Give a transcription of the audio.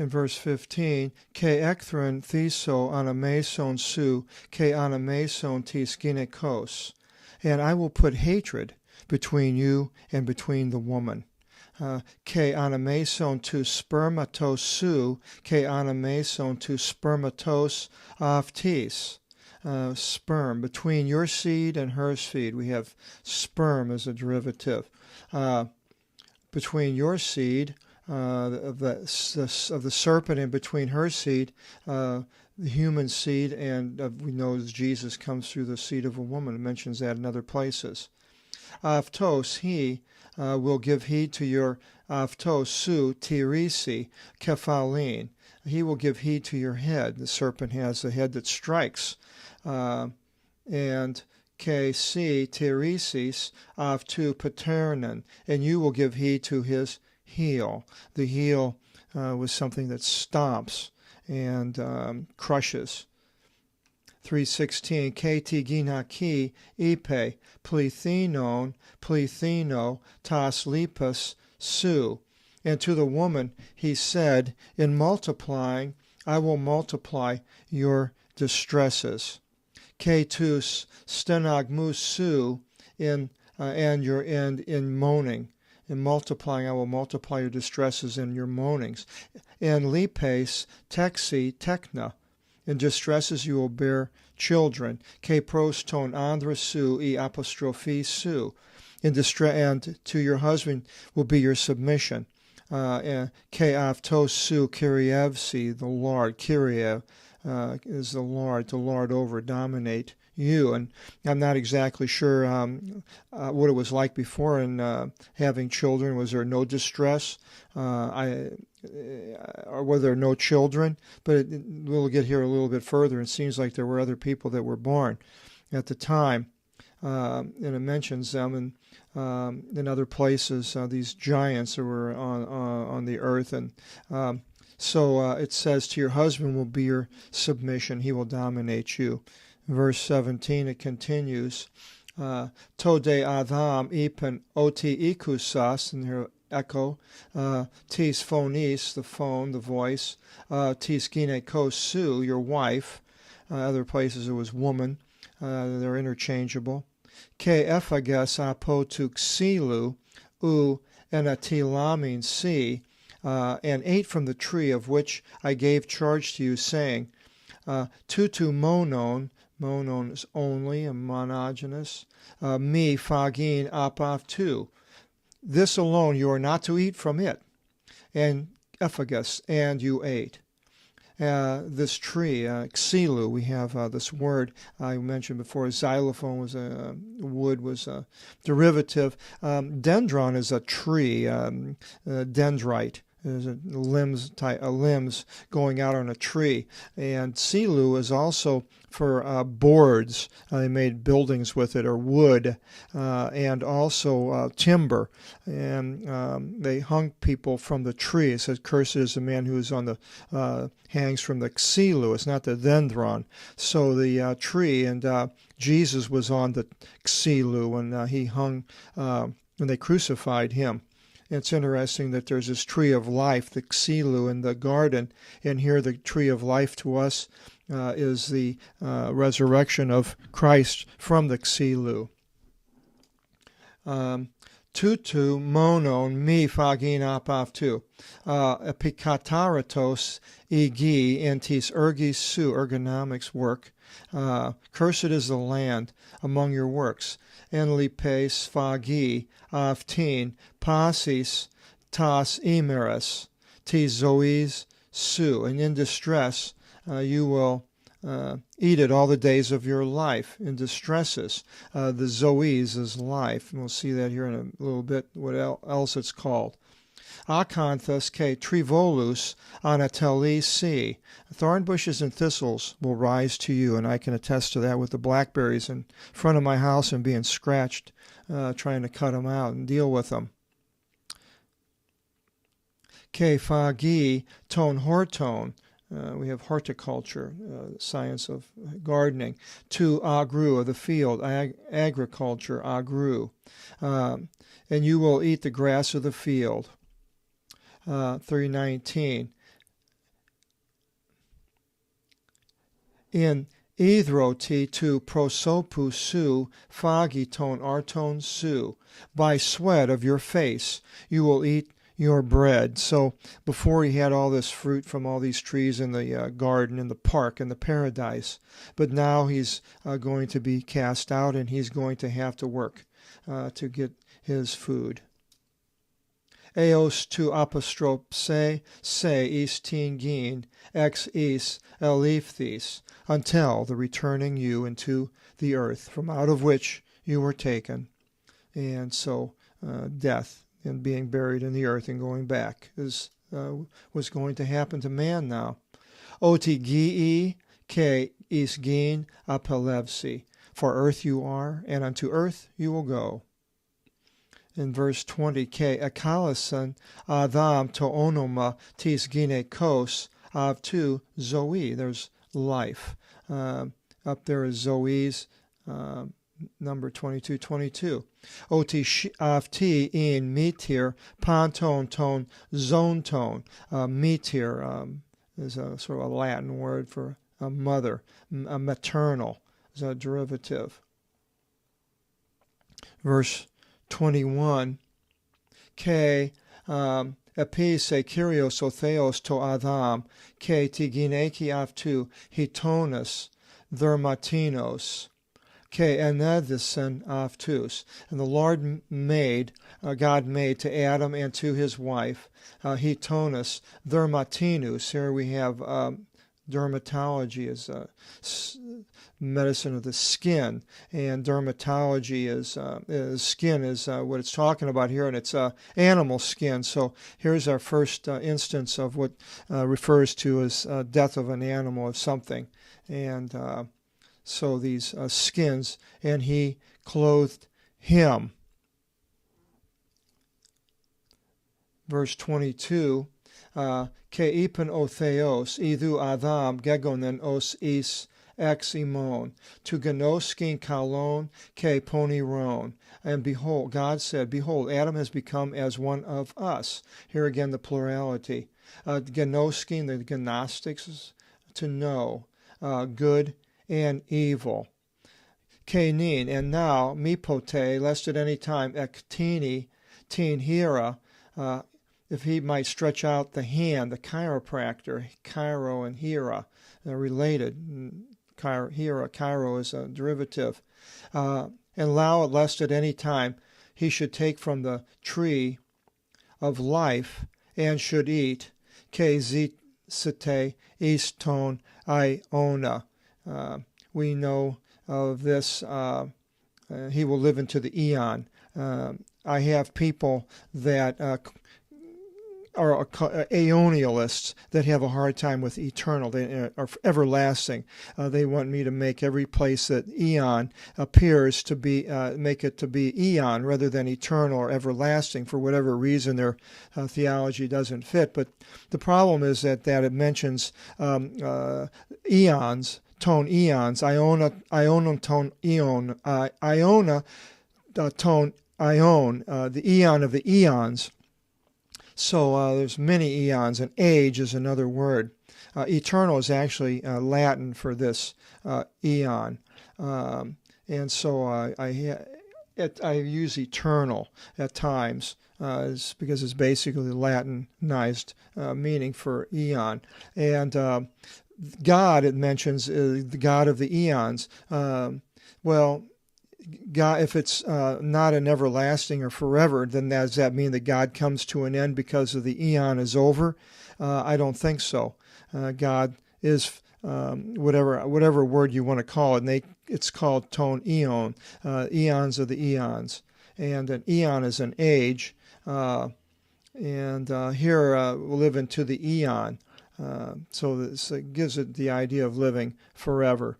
In verse 15, ke ekthron theso anameson su, ke anameson tis gynekos. And I will put hatred between you and between the woman. Ke anameson tu spermatos su, ke anameson tu spermatos aftis. Sperm, between your seed and her seed. We have sperm as a derivative. Between your seed, of the serpent, and between her seed, the human seed, and we know Jesus comes through the seed of a woman. It mentions that in other places. Aftos, he will give heed to your aftos su tirisi kephalin. He will give heed to your head. The serpent has a head that strikes. And ke si tirisis aftu paternan, and you will give heed to his heel. The heel was something that stomps and crushes. 3:16, ke tiginaki ipe plethino tas lipas su. And to the woman he said, in multiplying, I will multiply your distresses. Ke tus stenagmus su, and in moaning. In multiplying, I will multiply your distresses and your moanings. And lipes texi tekna. In distresses you will bear children. Ke proston andra su e apostrophe su. In distress, and to your husband will be your submission. Ke aftos su Kyrievsi, the Lord. Kyriev is the Lord over, dominate you. And I'm not exactly sure what it was like before in having children. Was there no distress? Or were there no children? But we'll get here a little bit further. It seems like there were other people that were born at the time. And it mentions them in other places, these giants that were on the earth. And so it says, to your husband will be your submission. He will dominate you. Verse 17, it continues, to de Adam ipen oti ikusas, and here echo, tis phonis, the phone, the voice, tis gynekos su, your wife. Other places it was woman. They're interchangeable. Ke ephages apotuxilu u enatilamin si, and ate from the tree of which I gave charge to you, saying, tutu monon is only and monogenous, me phagin apavtu. This alone you are not to eat from it, and ephages, and you ate. This tree, xilu, we have this word I mentioned before. Xylophone was wood was a derivative. Dendron is a tree, dendrite. There's limbs going out on a tree. And silu is also for boards. They made buildings with it, or wood, and also timber. And they hung people from the tree. It says, cursed is the man who is on the hangs from the xilu. It's not the dendron. So the tree, and Jesus was on the xilu when he hung, when they crucified him. It's interesting that there's this tree of life, the xilu, in the garden, and here the tree of life to us is the resurrection of Christ from the xilu. Tutu monon mi phagin apavtu, epikataratos igi entis ergis su, ergonomics work. Cursed is the land among your works. En lipes phagi aftin pasis tas imeras tis zois su, and in distress you will eat it all the days of your life. In distresses, the zois is life, and we'll see that here in a little bit what else it's called. Acanthus ke trivolus anateli si. Thorn bushes and thistles will rise to you, and I can attest to that with the blackberries in front of my house and being scratched, trying to cut them out and deal with them. Ke phagi ton horton. We have horticulture, science of gardening. To agru, of the field, agriculture, agru. And you will eat the grass of the field. 3:19. In Idroti to prosopu su phagiton arton su. By sweat of your face you will eat your bread. So before he had all this fruit from all these trees in the garden, in the park, in the paradise. But now he's going to be cast out and he's going to have to work to get his food. Eos tu apostropse se is tingin ex is elifthis, until the returning you into the earth, from out of which you were taken. And so death and being buried in the earth and going back was going to happen to man now. Oti gii ke is gin apelevsi, for earth you are, and unto earth you will go. In verse 20, ke akalasan adam to onoma tis gine kos av tu zoe. There's life. Up there is zoe's number 2222. Oti avti in metir panton ton zone tone. Metir is a sort of a Latin word for a mother, a maternal, is a derivative. Verse 21, ke epise kyrios o theos to adam, ke tigineki avtu hitonos thermatinos, ke enedison avtus. And the Lord made, God made to Adam and to his wife, hitonos thermatinus. Here we have dermatology is medicine of the skin, and dermatology is skin is what it's talking about here, and it's animal skin. So here's our first instance of what refers to as death of an animal, of something. And so these skins, and he clothed him. Verse 22, ke ipen o theos, idu adam gegonen os is ex imon, to genoskin kalon ke poniron. And behold, God said, behold, Adam has become as one of us. Here again the plurality. Genoskin, the Gnostics, is to know good and evil. Kenin, and now, mipote, lest at any time, ektini, tin hira, if he might stretch out the hand, the chiropractor, chiro and hira, related. Chiro is a derivative. And allow it lest at any time he should take from the tree of life and should eat. Ke zite iston iona. We know of this. He will live into the eon. I have people that are aeonialists that have a hard time with eternal. They are everlasting. They want me to make every place that eon appears to be, make it to be eon rather than eternal or everlasting. For whatever reason, their theology doesn't fit. But the problem is that it mentions eons, tone eons, iona tone eon, iona tone ion, the eon of the eons. So there's many eons, and age is another word. Eternal is actually Latin for this eon. And so I use eternal at times because it's basically the Latinized meaning for eon. And God, it mentions, the God of the eons. Well, God, if it's not an everlasting or forever, then does that mean that God comes to an end because of the eon is over? I don't think so. God is whatever word you want to call it, and it's called ton eon, eons of the eons, and an eon is an age, and here we'll live into the eon. So this gives it the idea of living forever.